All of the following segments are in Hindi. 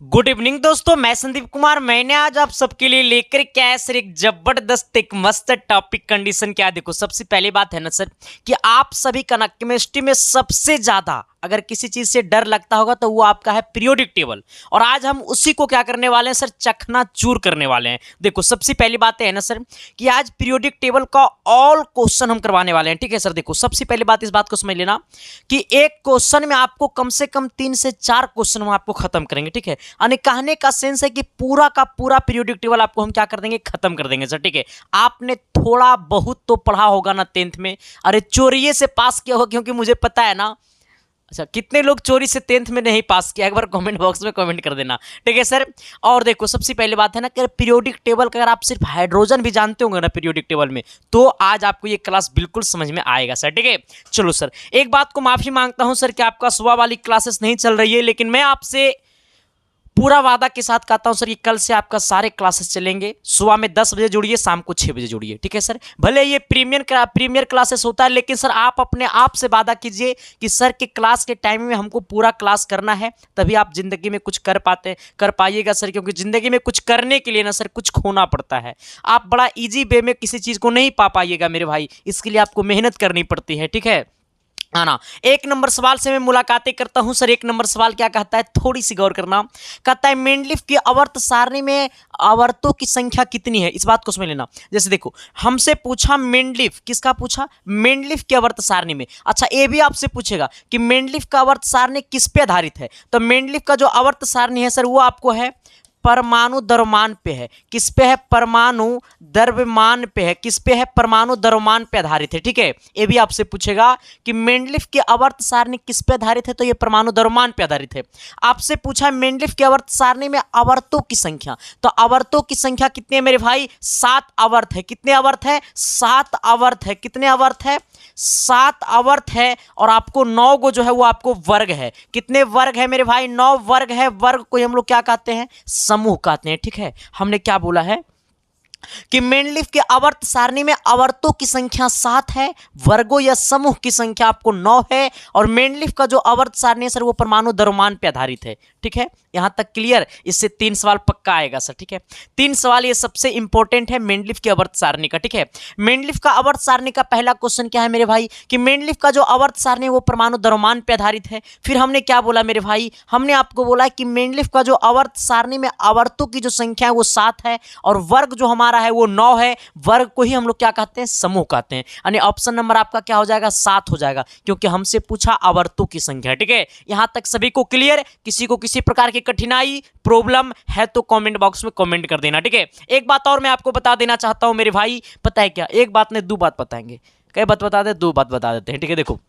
गुड इवनिंग दोस्तों, मैं संदीप कुमार। मैंने आज आप सबके लिए लेकर के आया सर एक जबरदस्त एक मस्त टॉपिक। कंडीशन क्या देखो, सबसे पहली बात है ना सर कि आप सभी का ना केमिस्ट्री में सबसे ज्यादा अगर किसी चीज से डर लगता होगा तो वो आपका है पीरियोडिक टेबल। और आज हम उसी को क्या करने वाले हैं सर, चकना चूर करने वाले हैं। देखो सबसे पहली बात है ना सर कि आज पीरियोडिक टेबल का ऑल क्वेश्चन हम करवाने वाले हैं। ठीक है सर, देखो सबसे पहली बात इस बात को समझ लेना कि एक क्वेश्चन में आपको कम से कम 3 से 4 क्वेश्चन हम आपको खत्म करेंगे। ठीक है, यानी कहने का सेंस है कि पूरा का पूरा पीरियोडिक टेबल आपको हम क्या कर देंगे, खत्म कर देंगे सर। ठीक है, आपने थोड़ा बहुत तो पढ़ा होगा ना 10th में, अरे चोरिये से पास किया होगा, क्योंकि मुझे पता है ना। अच्छा, कितने लोग चोरी से 10th में नहीं पास किया, एक बार कमेंट बॉक्स में कमेंट कर देना। ठीक है सर, और देखो सबसे पहली बात है ना कि पीरियोडिक टेबल का अगर आप सिर्फ हाइड्रोजन भी जानते होंगे ना पीरियोडिक टेबल में, तो आज आपको ये क्लास बिल्कुल समझ में आएगा सर। ठीक है, चलो सर, एक बात को माफी मांगता हूं सर कि आपका सुबह वाली क्लासेस नहीं चल रही है, लेकिन मैं आपसे पूरा वादा के साथ कहता हूं सर कि कल से आपका सारे क्लासेस चलेंगे। सुबह में 10 बजे जुड़िए, शाम को 6 बजे जुड़िए। ठीक है सर, भले ये प्रीमियर क्लासेस होता है, लेकिन सर आप अपने आप से वादा कीजिए कि सर के क्लास के टाइम में हमको पूरा क्लास करना है, तभी आप जिंदगी में कुछ कर पाइएगा सर। क्योंकि जिंदगी में कुछ करने के लिए ना सर कुछ खोना पड़ता है। आप बड़ा ईजी वे में किसी चीज को नहीं पा पाइएगा मेरे भाई, इसके लिए आपको मेहनत करनी पड़ती है। ठीक है ना, 1 नंबर सवाल से मैं मुलाकातें करता हूं सर। 1 नंबर सवाल क्या कहता है, थोड़ी सी गौर करना। कहता है मेंडलीफ की आवर्त सारणी में आवर्तों की संख्या कितनी है। इस बात को समझ लेना। जैसे देखो हमसे पूछा मेंडलीफ, किसका पूछा, मेंडलीफ की आवर्त सारणी में। अच्छा, ये भी आपसे पूछेगा कि मेंडलीफ का आवर्त सारणी किस पे आधारित है, तो मेंडलीफ का जो आवर्त सारणी है सर वो आपको है परमाणु द्रव्यमान पे है। किस पे है, परमाणु द्रव्यमान पे है। किस पे है, परमाणु द्रव्यमान पे आधारित है। ठीक है, ये भी आपसे पूछेगा कि मेंडलीफ की आवर्त सारणी किस पे आधारित है, तो ये परमाणु द्रव्यमान पे आधारित है। आपसे पूछा मेंडलीफ की आवर्त सारणी में आवर्तों की संख्या, तो आवर्तों की संख्या कितनी है मेरे भाई, 7 आवर्त है। कितने आवर्त है, 7 आवर्त है। कितने आवर्त है, 7 आवर्त है। और आपको 9 गो जो है वो आपको वर्ग है। कितने वर्ग है मेरे भाई, 9 वर्ग है। वर्ग को हम लोग क्या कहते हैं, समूह कहते हैं। ठीक है, हमने क्या बोला है कि मेंडलीफ के आवर्त सारणी में आवर्तों की संख्या 7 है, वर्गों या समूह की संख्या आपको 9 है। और मेंडलीफ का जो आवर्त सारणी है सर वो परमाणु द्रव्यमान पे आधारित है। ठीक है, यहां तक क्लियर। इससे 3 सवाल पक्का आएगा सर। ठीक है, 3 सवाल ये सबसे इंपॉर्टेंट है मेंडलीफ की आवर्त सारणी का। ठीक है, मेंडलीफ का आवर्त सारणी का पहला क्वेश्चन क्या है मेरे भाई कि मेंडलीफ का जो आवर्त सारणी है वो परमाणु द्रव्यमान पे आधारित है। फिर हमने क्या बोला मेरे भाई, हमने आपको बोला कि मेंडलीफ का जो आवर्त सारणी में आवर्तों की जो संख्या है वो 7 है, और वर्ग जो हमारा है वो 9 है। वर्ग को ही हम लोग क्या कहते हैं, समूह कहते हैं। यानी ऑप्शन नंबर आपका क्या हो जाएगा, 7 हो जाएगा, क्योंकि हमसे पूछा आवर्तों की संख्या। ठीक है, यहां तक सभी को क्लियर। किसी को किसी प्रकार की कठिनाई प्रॉब्लम है तो कमेंट बॉक्स में कमेंट कर देना। ठीक है, एक बात और मैं आपको बता देना चाहता हूं मेरे भाई, पता है क्या, एक बात नहीं 2 बात बताएंगे। कई बात बता दे, 2 बात बता देते हैं। ठीक है, देखो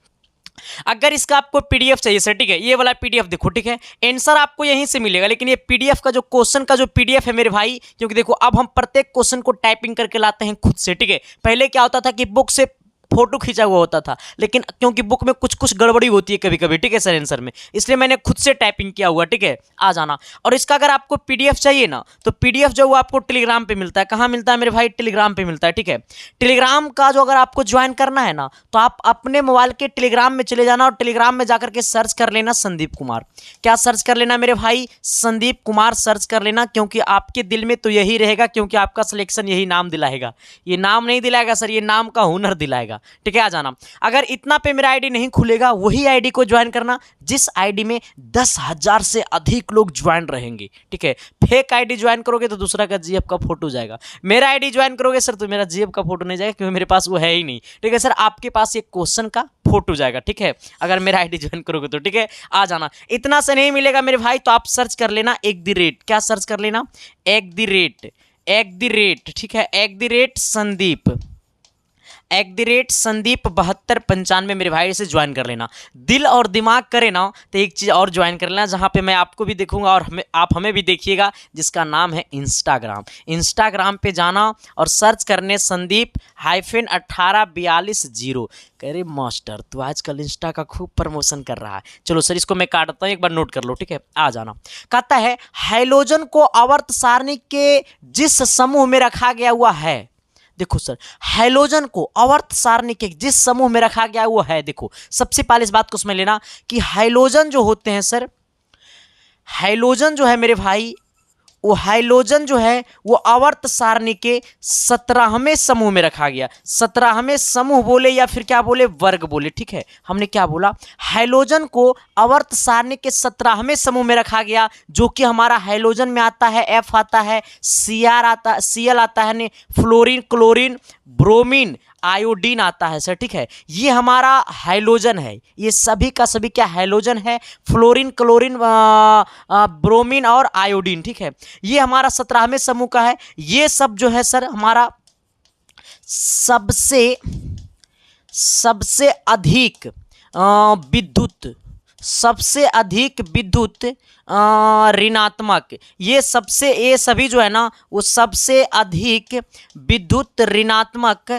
अगर इसका आपको पीडीएफ चाहिए सर, ठीक है, ये वाला पीडीएफ देखो। ठीक है, आंसर आपको यहीं से मिलेगा, लेकिन ये पीडीएफ का जो क्वेश्चन का जो पीडीएफ है मेरे भाई, क्योंकि देखो अब हम प्रत्येक क्वेश्चन को टाइपिंग करके लाते हैं खुद से। ठीक है, पहले क्या होता था कि बुक से फोटो खींचा हुआ होता था, लेकिन क्योंकि बुक में कुछ कुछ गड़बड़ी होती है कभी कभी, ठीक है सर, आंसर में, इसलिए मैंने खुद से टाइपिंग किया हुआ। ठीक है, आ जाना। और इसका अगर आपको पीडीएफ चाहिए ना, तो पीडीएफ जो वो आपको टेलीग्राम पे मिलता है। कहाँ मिलता है मेरे भाई, टेलीग्राम पे मिलता है। ठीक है, टेलीग्राम का जो अगर आपको ज्वाइन करना है ना, तो आप अपने मोबाइल के टेलीग्राम में चले जाना और टेलीग्राम में जाकर के सर्च कर लेना संदीप कुमार। क्या सर्च कर लेना मेरे भाई, संदीप कुमार सर्च कर लेना, क्योंकि आपके दिल में तो यही रहेगा, क्योंकि आपका सिलेक्शन यही नाम दिलाएगा। ये नाम नहीं दिलाएगा सर, ये नाम का हुनर दिलाएगा। ठीक है, आ जाना। अगर इतना पे मेरा आईडी नहीं खुलेगा, वही आईडी को ज्वाइन करना जिस आईडी में 10,000 से अधिक लोग ज्वाइन रहेंगे। ठीक है, फेक आईडी ज्वाइन करोगे तो दूसरा का जीएफ का फोटो जाएगा। मेरा आईडी ज्वाइन करोगे सर तो मेरा जीएफ का फोटो नहीं जाएगा, क्योंकि मेरे पास वो है ही नहीं। ठीक है सर, आपके पास एक क्वेश्चन का फोटो जाएगा। ठीक है, अगर मेरा आईडी ज्वाइन करोगे तो। ठीक है, आ जाना। इतना से नहीं मिलेगा मेरे भाई, तो आप सर्च कर लेना @ क्या सर्च कर लेना, @ ठीक है, @संदीप @संदीप 7295 मेरे भाई से ज्वाइन कर लेना। दिल और दिमाग करे ना तो एक चीज़ और ज्वाइन कर लेना, जहाँ पे मैं आपको भी देखूंगा और आप हमें भी देखिएगा, जिसका नाम है इंस्टाग्राम। इंस्टाग्राम पे जाना और सर्च करने संदीप -18420। कह रहे मास्टर तो आजकल इंस्टा का खूब प्रमोशन कर रहा है। चलो सर, इसको मैं काटता हूँ, एक बार नोट कर लो। ठीक है, आ जाना। कहता है हाइड्रोजन को आवर्त सारणी के जिस समूह में रखा गया हुआ है, देखो सर, हाइड्रोजन को आवर्त सारणी के जिस समूह में रखा गया वो है, देखो सबसे पहले इस बात को समझ लेना कि हाइड्रोजन जो होते हैं सर, हाइड्रोजन जो है मेरे भाई, वो हाइड्रोजन जो है वो आवर्त सारणी के 17वें समूह में रखा गया। 17वें समूह बोले या फिर क्या बोले, वर्ग बोले, ठीक है। हमने क्या बोला, हाइड्रोजन को आवर्त सारणी के 17वें समूह में रखा गया, जो कि हमारा हाइड्रोजन में आता है F आता है, Cr आता, Cl आता है, फ्लोरीन, क्लोरीन, ब्रोमीन, आयोडीन आता है सर, ठीक है। ये हमारा हाइड्रोजन है, ये सभी का सभी क्या हाइड्रोजन है, फ्लोरीन, क्लोरीन, ब्रोमीन और आयोडीन, ठीक है। ये हमारा 17वें समूह का है। ये सब जो है सर हमारा सबसे अधिक विद्युत, सबसे अधिक विद्युत ऋणात्मक, ये सभी जो है ना वो सबसे अधिक विद्युत ऋणात्मक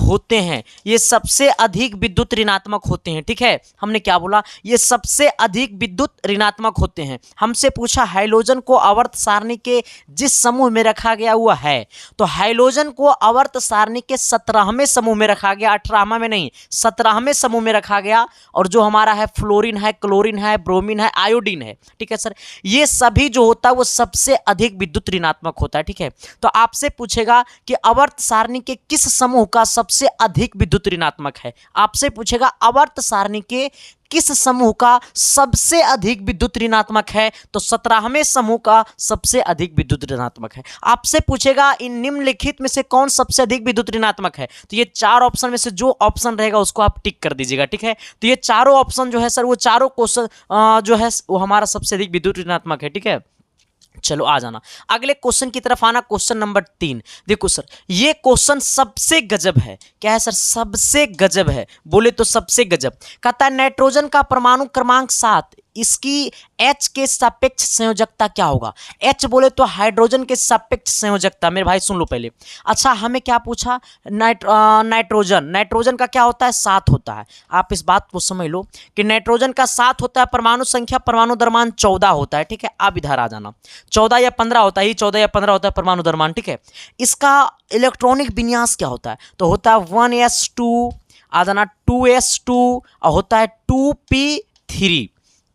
होते हैं। ये सबसे अधिक विद्युत ऋणात्मक होते हैं, ठीक है। हमने क्या बोला, ये सबसे अधिक विद्युत ऋणात्मक होते हैं। हमसे पूछा हाइड्रोजन को आवर्त सारणी के जिस समूह में रखा गया वो है, तो हाइड्रोजन को आवर्त सारणी के 17वें समूह में रखा गया, 18वां में नहीं, 17वें समूह में रखा गया। और जो हमारा है फ्लोरीन है, क्लोरीन है, ब्रोमीन है, आयोडीन है, ठीक है सर। ये सभी जो होता है वो सबसे अधिक विद्युत ऋणात्मक होता है, ठीक है। तो आपसे पूछेगा कि आवर्त सारणी के किस समूह का सबसे अधिक विद्युत ऋणात्मक है। आपसे पूछेगा आवर्त सारणी के किस समूह का सबसे अधिक विद्युत ऋणात्मक है, तो 17वें समूह का सबसे अधिक विद्युत ऋणात्मक है। आपसे पूछेगा इन निम्नलिखित में से कौन सबसे अधिक विद्युत ऋणात्मक है, तो ये 4 ऑप्शन में से जो ऑप्शन रहेगा उसको आप टिक कर दीजिएगा, ठीक है। तो ये चारों ऑप्शन जो है सर, वो चारों क्वेश्चन जो है वो हमारा सबसे अधिक विद्युत ऋणात्मक है, ठीक है। चलो आ जाना अगले क्वेश्चन की तरफ आना, क्वेश्चन नंबर 3। देखो सर ये क्वेश्चन सबसे गजब है। क्या है सर, सबसे गजब है, बोले तो सबसे गजब। कहता है नाइट्रोजन का परमाणु क्रमांक 7, इसकी H के सापेक्ष संयोजकता क्या होगा। H बोले तो हाइड्रोजन के सापेक्ष संयोजकता, मेरे भाई सुन लो पहले। अच्छा हमें क्या पूछा, नाइट्रोजन का क्या होता है, 7 होता है। आप इस बात को समझ लो कि नाइट्रोजन का 7 होता है, परमाणु संख्या, परमाणु द्रव्यमान 14 होता है, ठीक है। आप इधर आ जाना, 14 या 15 होता है, 14 या 15 होता है परमाणु द्रव्यमान, ठीक है। इसका इलेक्ट्रॉनिक विन्यास क्या होता है, तो होता है 1s2, आ जाना 2s2 और होता है 2p3।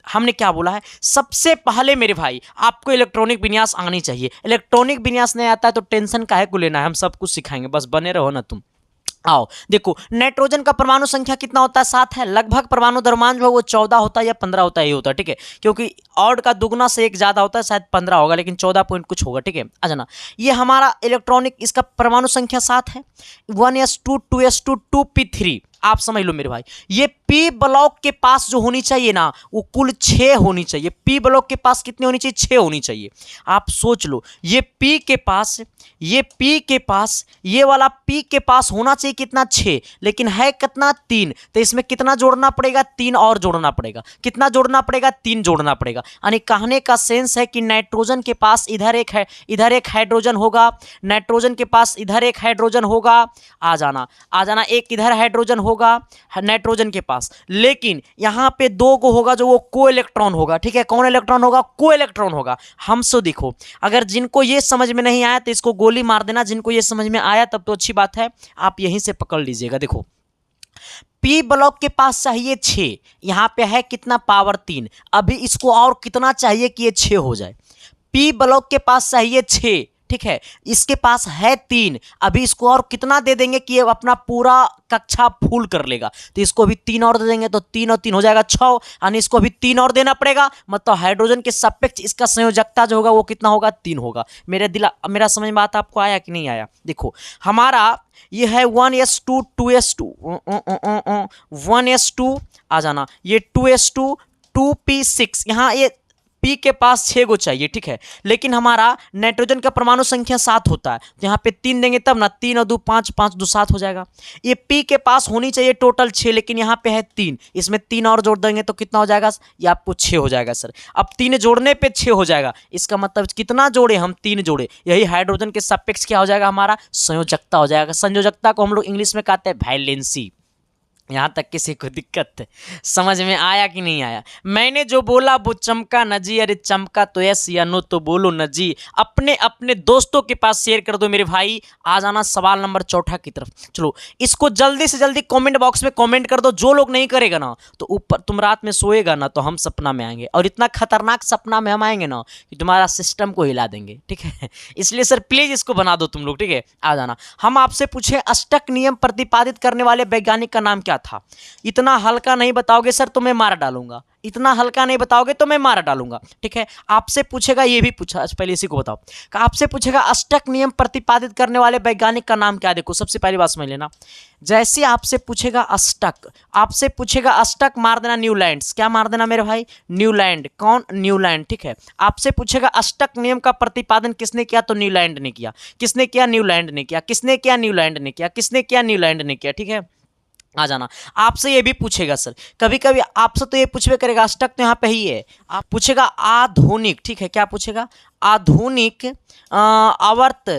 हमने क्या बोला है, सबसे पहले मेरे भाई आपको इलेक्ट्रॉनिक विन्यास आनी चाहिए। इलेक्ट्रॉनिक विन्यास नहीं आता है तो टेंशन काहे को लेना है, हम सब कुछ सिखाएंगे, बस बने रहो ना तुम। आओ देखो नाइट्रोजन का परमाणु संख्या कितना होता है, 7 है। लगभग परमाणु द्रव्यमान जो है वो 14 होता है या 15 होता है, ये होता है, ठीक है। क्योंकि ऑड का दुगना से एक ज्यादा होता है, शायद 15 होगा, लेकिन 14 पॉइंट कुछ होगा, ठीक है। अच्छा ना, ये हमारा इलेक्ट्रॉनिक, इसका परमाणु संख्या 7 है। 1s2, 2s2, 2p3। आप समझ लो मेरे भाई, ये पी ब्लॉक के पास जो होनी चाहिए ना वो कुल 6 होनी चाहिए। पी ब्लॉक के पास कितनी होनी चाहिए, 6 होनी चाहिए। आप सोच लो, ये पी के पास, ये वाला पी के पास होना चाहिए कितना, 6, लेकिन है कितना, 3। तो इसमें कितना जोड़ना पड़ेगा, 3 और जोड़ना पड़ेगा। कितना जोड़ना पड़ेगा, 3 जोड़ना पड़ेगा। यानी कहने का सेंस है कि नाइट्रोजन के पास इधर एक है, इधर एक हाइड्रोजन होगा, नाइट्रोजन के पास इधर एक हाइड्रोजन होगा, आ जाना एक इधर हाइड्रोजन होगा नाइट्रोजन के पास, लेकिन यहां पे 2 को होगा जो वो को इलेक्ट्रॉन होगा, ठीक है। कौन इलेक्ट्रॉन होगा, को इलेक्ट्रॉन होगा। हमसे देखो, अगर जिनको ये समझ में नहीं आया तो इसको गोली मार देना, जिनको ये समझ में आया तब तो अच्छी बात है, आप यहीं से पकड़ लीजिएगा। देखो पी ब्लॉक के पास चाहिए 6, यहां पे है कितना, पावर 3। अभी इसको और कितना चाहिए कि ये 6 हो जाए। पी ब्लॉक के पास चाहिए 6, ठीक है, इसके पास है 3। अभी इसको और कितना दे देंगे कि ये अपना पूरा कक्षा फुल कर लेगा, तो इसको भी 3 और दे देंगे, तो 3 और 3 हो जाएगा 6। यानी इसको भी 3 और देना पड़ेगा, मतलब हाइड्रोजन के सापेक्ष इसका संयोजकता जो होगा वो कितना होगा, 3 होगा। मेरा समझ में बात आपको आया कि नहीं आया। देखो हमारा ये है 1s2, 2s2, 1s2 आ जाना, ये 2s2, 2p6। यहाँ ये पी के पास 6 गो चाहिए, ठीक है, लेकिन हमारा नाइट्रोजन का परमाणु संख्या 7 होता है, तो यहाँ पे 3 देंगे तब ना, 3 और 2 5, 5 2 7 हो जाएगा। ये पी के पास होनी चाहिए टोटल 6, लेकिन यहाँ पे है 3, इसमें 3 और जोड़ देंगे तो कितना हो जाएगा, ये आपको 6 हो जाएगा सर। अब 3 जोड़ने पे 6 हो जाएगा, इसका मतलब कितना जोड़े हम, 3 जोड़े। यही हाइड्रोजन के सापेक्ष क्या हो जाएगा, हमारा संयोजकता हो जाएगा। संयोजकता को हम लोग इंग्लिश में कहते हैं वैलेंसी। यहाँ तक किसी को दिक्कत है? समझ में आया कि नहीं आया? मैंने जो बोला वो चमका न जी, अरे चमका तो यस या नो तो बोलो न जी। अपने अपने दोस्तों के पास शेयर कर दो मेरे भाई। आ जाना सवाल नंबर चौथा की तरफ। चलो इसको जल्दी से जल्दी कमेंट बॉक्स में कमेंट कर दो। जो लोग नहीं करेगा ना तो ऊपर तुम रात में सोएगा ना तो हम सपना में आएंगे, और इतना खतरनाक सपना में हम आएंगे ना कि तुम्हारा सिस्टम को हिला देंगे, ठीक है? इसलिए सर प्लीज इसको बना दो तुम लोग, ठीक है? आ जाना। हम आपसे पूछे अष्टक नियम प्रतिपादित करने वाले वैज्ञानिक का नाम क्या था? इतना हल्का नहीं बताओगे सर तो मैं मार डालूंगा, इतना हल्का नहीं बताओगे तो मैं मार डालूंगा, ठीक है? आपसे पूछेगा, ये भी पूछा, पहले इसी को बताओ। आपसे पूछेगा अष्टक नियम प्रतिपादित करने वाले वैज्ञानिक का नाम क्या? देखो सबसे पहली बात समझ लेना, जैसे आपसे पूछेगा अष्टक, आपसे पूछेगा अष्टक, मार देना न्यूलैंड। क्या मार देना मेरे भाई? न्यूलैंड। कौन? न्यूलैंड, ठीक है? आपसे पूछेगा अष्टक नियम का प्रतिपादन किसने किया? तो न्यूलैंड ने किया। किसने किया? न्यूलैंड ने किया। किसने किया? न्यूलैंड ने किया। किसने किया? न्यूलैंड ने किया, ठीक है? आ जाना। आपसे ये भी पूछेगा सर, कभी कभी आपसे तो ये पूछवे करेगा, अष्टक तो यहाँ पे ही है। आप पूछेगा आधुनिक, ठीक है? क्या पूछेगा? आधुनिक आवर्त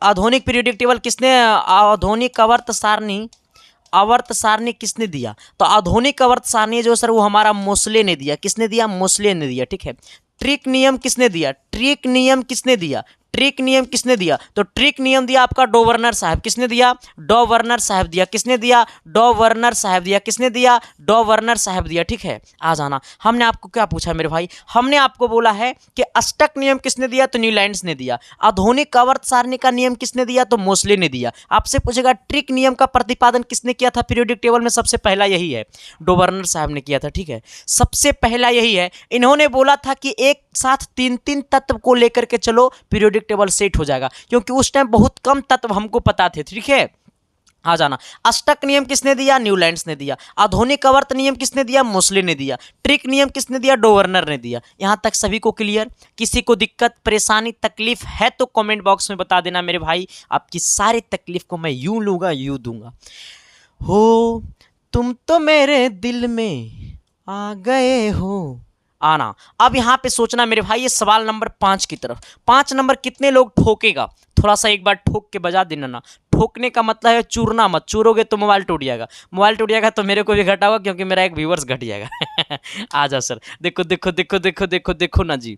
आधुनिक पीरियोडिक टेबल किसने, आधुनिक आवर्त सारणी किसने दिया? तो आधुनिक आवर्त सारणी जो सर वो हमारा मोसले ने दिया। किसने दिया? मोसले ने दिया, ठीक है? ट्रिक नियम किसने दिया? ट्रिक नियम किसने दिया? ट्रिक नियम किसने दिया? तो ट्रिक नियम दिया आपका डॉ वर्नर साहब। किसने दिया? डॉ वर्नर साहब दिया। किसने दिया? डॉ वर्नर साहब दिया। किसने दिया? डॉ वर्नर साहब दिया, ठीक है? आ जाना। हमने आपको क्या पूछा मेरे भाई? हमने आपको बोला है कि अष्टक नियम किसने दिया? तो न्यूलैंड्स ने दिया। आधुनिक आवर्त सारणी का नियम किसने दिया? तो मोसले ने दिया। आपसे पूछेगा ट्रिक नियम का प्रतिपादन किसने किया था पीरियोडिक टेबल में? सबसे पहला यही है, डॉ वर्नर साहब ने किया था, ठीक है? सबसे पहला यही है। इन्होंने बोला था कि एक साथ तीन तीन तत्व को लेकर के चलो, पीरियोडिक टेबल सेट हो जाएगा, क्योंकि उस टाइम बहुत कम तत्व हमको पता थे, ठीक है? आ जाना। अष्टक नियम किसने दिया? न्यूलैंड्स ने दिया। आधुनिक आवर्त नियम किसने दिया? मोसले ने दिया। ट्रिक नियम किसने दिया? डॉ वर्नर ने दिया। यहां तक सभी को क्लियर? किसी को दिक्कत परेशानी तकलीफ है तो कमेंट बॉक्स में बता देना मेरे भाई। आपकी सारी तकलीफ को मैं यूं लूंगा, यूं दूंगा। हो तुम तो मेरे दिल में आ गए हो। आना। अब यहां पे सोचना मेरे भाई, ये सवाल नंबर 5 की तरफ। 5 नंबर कितने लोग ठोकेगा? थोड़ा सा एक बार ठोक के बजा देना ना। ठोकने का मतलब है चूरना मत, चूरोगे तो मोबाइल टूट जाएगा। मोबाइल टूट जाएगा तो मेरे को भी घटा होगा, क्योंकि मेरा एक व्यूवर्स घट जाएगा। आ जाओ सर। देखो देखो देखो देखो देखो देखो ना जी,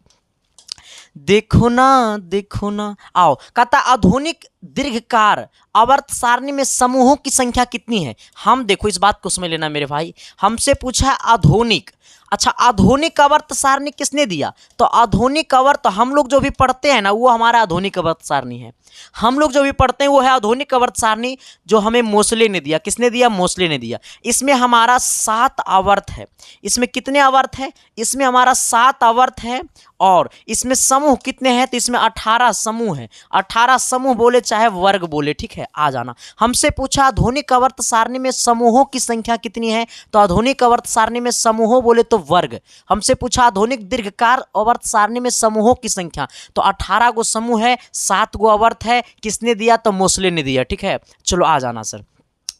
देखो ना, देखो ना। आओ। कहता आधुनिक दीर्घकार आवर्त सारणी में समूहों की संख्या कितनी है? हम देखो इस बात को समझ लेना मेरे भाई। हमसे पूछा है आधुनिक। अच्छा, आधुनिक आवर्त सारणी किसने दिया? तो आधुनिक आवर्त हम लोग जो भी पढ़ते हैं ना वो हमारा आधुनिक आवर्त सारणी है। हम लोग जो भी पढ़ते हैं वो है आधुनिक आवर्त सारणी, जो हमें मोसले ने दिया। किसने दिया? मोसले ने दिया। इसमें हमारा 7 आवर्त है। इसमें कितने आवर्त है? इसमें हमारा 7 आवर्त है। और इसमें समूह कितने हैं? तो इसमें 18 समूह है। 18 समूह बोले चाहे वर्ग बोले, ठीक है? आ जाना। हमसे पूछा आधुनिक आवर्त सारणी में समूहों की संख्या कितनी है? तो आधुनिक आवर्त सारणी में समूहों बोले तो वर्ग। हमसे पूछा आधुनिक दीर्घकार आवर्त सारणी में समूहों की संख्या, तो 18 गो समूह है, 7 गो आवर्त है। किसने दिया? तो मोसले ने दिया, ठीक है? चलो आ जाना सर।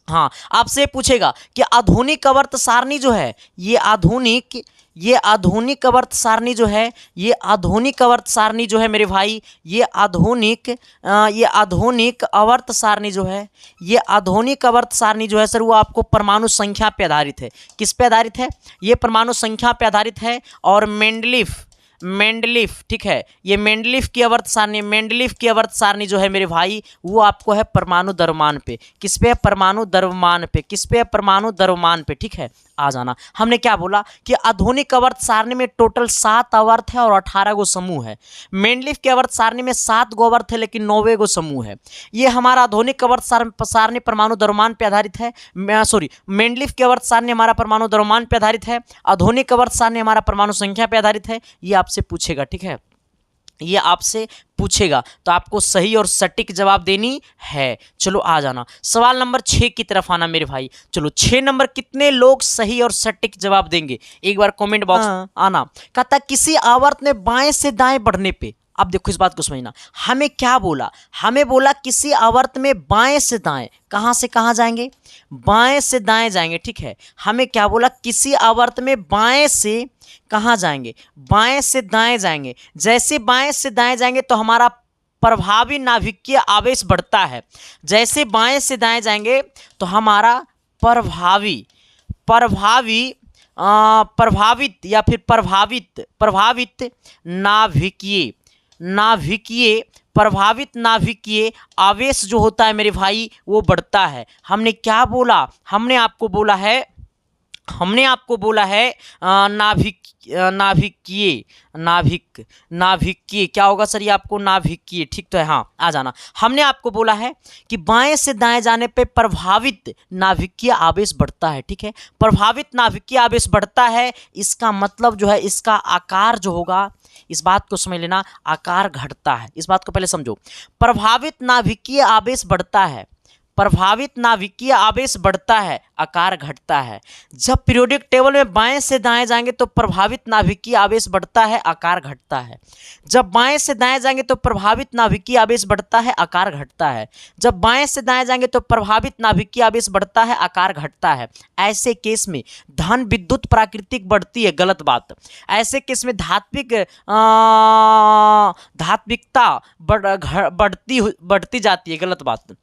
हाँ, आपसे पूछेगा कि आधुनिक आवर्त सारणी जो है, ये आधुनिक आवर्त सारणी जो है, ये आधुनिक आवर्त सारणी जो है मेरे भाई, ये आधुनिक आवर्त सारणी जो है, ये आधुनिक आवर्त सारणी जो है सर वो आपको परमाणु संख्या पे आधारित है। किस पे आधारित है? ये परमाणु संख्या पे आधारित है। और मेंडलीफ, ठीक है? ये मेंडलीफ की आवर्त सारणी जो है मेरे भाई वो आपको है परमाणु द्रव्यमान पे। किस पे? परमाणु द्रव्यमान पे। किस पे? परमाणु द्रव्यमान पे, ठीक है? आ जाना। हमने क्या बोला कि आधुनिक आवर्त सारणी में टोटल 7 आवर्त है और 18 गो समूह है। मेंडलीफ की आवर्त सारणी में 7 गो आवर्त है लेकिन 9 गो समूह है। ये हमारा आधुनिक आवर्त सारणी परमाणु द्रव्यमान पे आधारित है। सॉरी, मेंडलीफ की आवर्त सारणी हमारा परमाणु द्रव्यमान पे आधारित है। आधुनिक आवर्त सारणी हमारा परमाणु संख्या पे आधारित है। ये आपसे पूछेगा, ठीक है? ये आपसे पूछेगा तो आपको सही और सटीक जवाब देनी है। चलो आ जाना। सवाल नंबर 6 की तरफ आना मेरे भाई। चलो 6 नंबर कितने लोग सही और सटीक जवाब देंगे? एक बार कमेंट बॉक्स आना। कहता किसी आवर्त में बाएं से दाएं बढ़ने पे, अब देखो इस बात को समझना। हमें क्या बोला? हमें बोला किसी आवर्त में बाएं से दाएं, कहां से कहां जाएंगे? बाएं से दाएं जाएंगे, ठीक है? हमें क्या बोला? किसी आवर्त में बाएं से कहां जाएंगे? बाएं से दाएं जाएंगे। जैसे बाएं से दाएं जाएंगे तो हमारा प्रभावी नाभिकीय आवेश बढ़ता है। जैसे बाएं से दाएं जाएंगे तो हमारा प्रभावित या फिर प्रभावित नाभिकीय आवेश जो होता है मेरे भाई वो बढ़ता है। हमने क्या बोला? हमने आपको बोला है नाभिकीय क्या होगा सर? ये आपको नाभिकीय, ठीक तो है, हाँ आ जाना। हमने आपको बोला है कि बाएं से दाएं जाने पे प्रभावित नाभिकीय आवेश बढ़ता है, ठीक है। प्रभावित नाभिकीय आवेश बढ़ता है, इसका मतलब जो है इसका आकार जो होगा, इस बात को समझ लेना, आकार घटता है। इस बात को पहले समझो। प्रभावित नाभिकीय आवेश बढ़ता है, आकार घटता है। जब पीरियोडिक टेबल में बाएं से दाएं जाएंगे तो प्रभावित नाभिकीय आवेश बढ़ता है, आकार घटता है। जब बाएं से दाएं जाएंगे तो प्रभावित नाभिकीय आवेश बढ़ता है, आकार घटता है। जब बाएं से दाएं जाएंगे तो प्रभावित नाभिकीय आवेश बढ़ता है, आकार घटता है। ऐसे केस में धन विद्युत प्राकृतिक बढ़ती है, गलत बात। ऐसे केस में धात्विकता बढ़ती जाती है, गलत बात।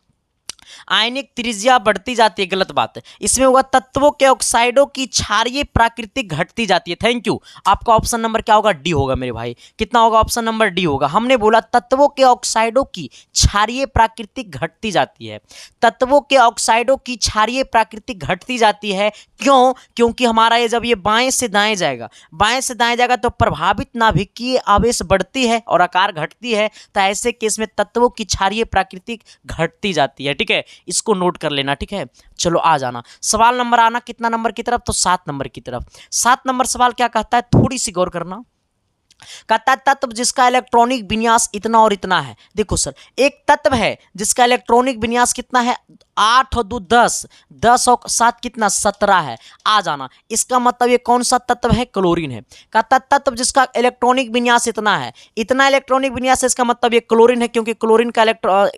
आयनिक त्रिज्या बढ़ती जाती है, गलत बात है। इसमें होगा तत्वों के ऑक्साइडों की क्षारीय प्राकृतिक घटती जाती है। Thank you. आपका ऑप्शन नंबर क्या होगा? डी होगा मेरे भाई। कितना होगा? ऑप्शन नंबर डी होगा। हमने बोला तत्वों के ऑक्साइडों की क्षारीय प्राकृतिक घटती जाती है। तत्वों के ऑक्साइडों की क्षारीय प्राकृतिक घटती जाती है। क्यों? क्योंकि हमारा ये जब ये बाएं से दाएं जाएगा तो प्रभावित नाभिकीय आवेश बढ़ती है और आकार घटती है। तो ऐसे केस में तत्वों की क्षारीय प्राकृतिक घटती जाती है, ठीक है। इसको नोट कर लेना, ठीक है। चलो आ जाना सवाल नंबर आना कितना नंबर की तरफ? तो 7 नंबर की तरफ। 7 नंबर सवाल क्या कहता है? थोड़ी सी गौर करना। कहता है तत्व जिसका इलेक्ट्रॉनिक विन्यास इतना और इतना है। देखो सर, एक तत्व है जिसका इलेक्ट्रॉनिक विन्यास कितना है? 8 और 2 10, 10 और 7 कितना? 17 है। आ जाना। इसका मतलब ये कौन सा तत्व है? क्लोरीन है। कहता तत्व जिसका इलेक्ट्रॉनिक विन्यास इतना है, इतना इलेक्ट्रॉनिक विन्यास है, इसका मतलब ये क्लोरीन है, क्योंकि क्लोरीन का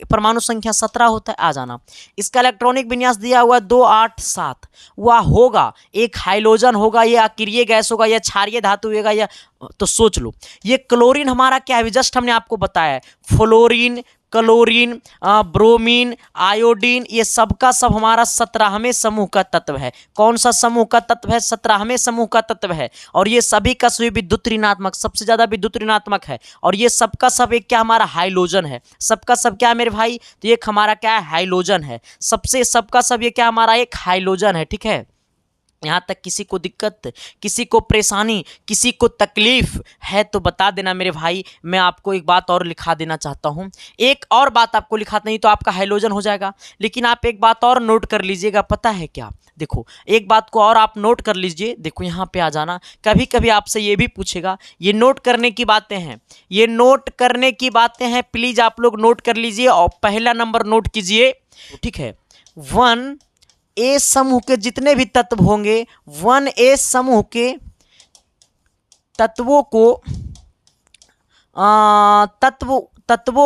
परमाणु संख्या 17 होता है। आ जाना। इसका इलेक्ट्रॉनिक विन्यास दिया हुआ 2 8 7। वह होगा एक हाइड्रोजन होगा, या अक्रिय गैस होगा, या क्षारीय धातु होगा, या तो सोच लो। ये क्लोरीन हमारा क्या है? जस्ट हमने आपको बताया है, फ्लोरीन, क्लोरीन, ब्रोमीन, आयोडीन, ये सबका सब हमारा 17वें समूह का तत्व है। कौन सा समूह का तत्व है? 17वें समूह का तत्व है। और ये सभी का सभी विद्युत ऋणात्मक, सबसे ज्यादा विद्युत ऋणात्मक है। और ये सबका सब एक क्या हमारा? हाइड्रोजन है। सबका सब क्या है मेरे भाई? तो एक हमारा क्या है? हाइड्रोजन है। सबका सब ये क्या हमारा? एक हाइड्रोजन है, ठीक है। यहाँ तक किसी को दिक्कत, किसी को परेशानी, किसी को तकलीफ है तो बता देना मेरे भाई। मैं आपको एक बात और लिखा देना चाहता हूँ, एक और बात आपको लिखा, नहीं तो आपका हाइड्रोजन हो जाएगा। लेकिन आप एक बात और नोट कर लीजिएगा, पता है क्या? देखो एक बात को और आप नोट कर लीजिए। देखो यहाँ पे आ जाना, कभी कभी आपसे ये भी पूछेगा। ये नोट करने की बातें हैं, ये नोट करने की बातें हैं। प्लीज आप लोग नोट कर लीजिए और पहला नंबर नोट कीजिए, ठीक है। 1A समूह के जितने भी तत्व होंगे, 1A समूह के तत्वों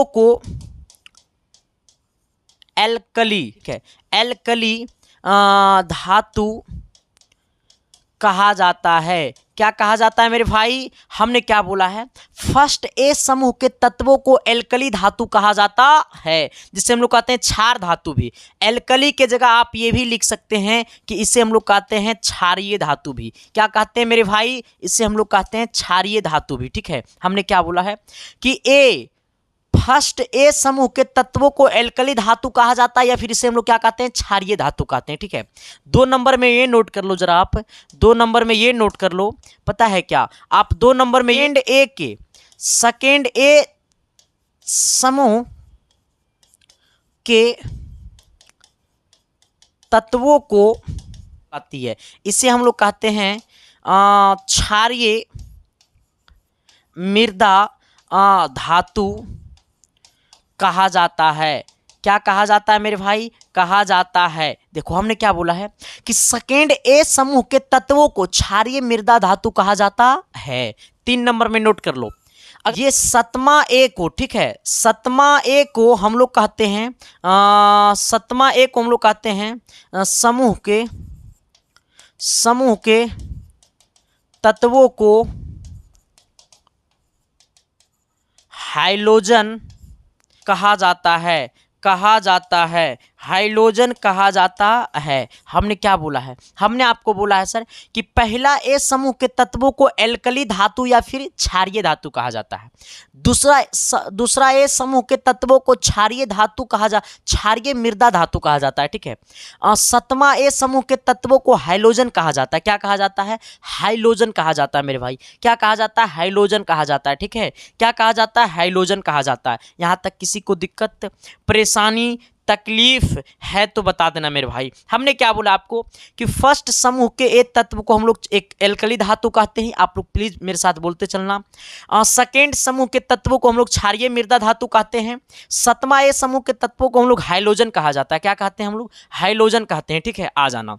को एल्कली, ठीक है, एल्कली धातु कहा जाता है। क्या कहा जाता है मेरे भाई? हमने क्या बोला है? फर्स्ट ए समूह के तत्वों को एल्कली धातु कहा जाता है, जिसे हम लोग कहते हैं क्षार धातु भी। एल्कली के जगह आप ये भी लिख सकते हैं कि इसे हम लोग कहते हैं क्षारीय धातु भी। क्या कहते हैं मेरे भाई? इसे हम लोग कहते हैं क्षारीय धातु भी, ठीक है। हमने क्या बोला है कि फर्स्ट ए समूह के तत्वों को एल्कली धातु कहा जाता है, या फिर इसे हम लोग क्या कहते हैं? क्षारीय धातु कहते हैं, ठीक है। 2 नंबर में ये नोट कर लो जरा आप, 2 नंबर में ये नोट कर लो। पता है क्या? आप 2 नंबर में सेकेंड ए समूह के तत्वों को आती है, इसे हम लोग कहते हैं क्षारीय मृदा धातु कहा जाता है। क्या कहा जाता है मेरे भाई? कहा जाता है। देखो हमने क्या बोला है कि सेकेंड ए समूह के तत्वों को क्षारीय मृदा धातु कहा जाता है। 3 नंबर में नोट कर लो। अब ये 7वां ए को, ठीक है, 7वां ए को हम लोग कहते हैं 7वां ए को हम लोग कहते हैं समूह के तत्वों को हाइड्रोजन कहा जाता है, कहा जाता है, हाइड्रोजन कहा जाता है। हमने क्या बोला है? हमने आपको बोला है सर कि पहला ए समूह के तत्वों को एल्कली धातु या फिर क्षारीय धातु कहा जाता है। दूसरा ए समूह के तत्वों को क्षारीय धातु क्षारीय मृदा धातु कहा जाता है, ठीक है। सतमा ए समूह के तत्वों को हाइड्रोजन कहा जाता है। क्या कहा जाता है? हाइड्रोजन कहा जाता है मेरे भाई। क्या कहा जाता है? हाइड्रोजन कहा जाता है, ठीक है। क्या कहा जाता है? हाइड्रोजन कहा जाता है। यहाँ तक किसी को दिक्कत, परेशानी, तकलीफ है तो बता देना मेरे भाई। हमने क्या बोला आपको कि फर्स्ट समूह के एक तत्व को हम लोग एक एल्कली धातु कहते हैं, आप लोग प्लीज मेरे साथ बोलते चलना। सेकेंड समूह के तत्वों को हम लोग क्षारीय मृदा धातु कहते हैं। सतमा ए समूह के तत्वों को हम लोग हाइड्रोजन कहा जाता है। क्या कहते हैं? हम लोग हाइड्रोजन कहते हैं, ठीक है। आ जाना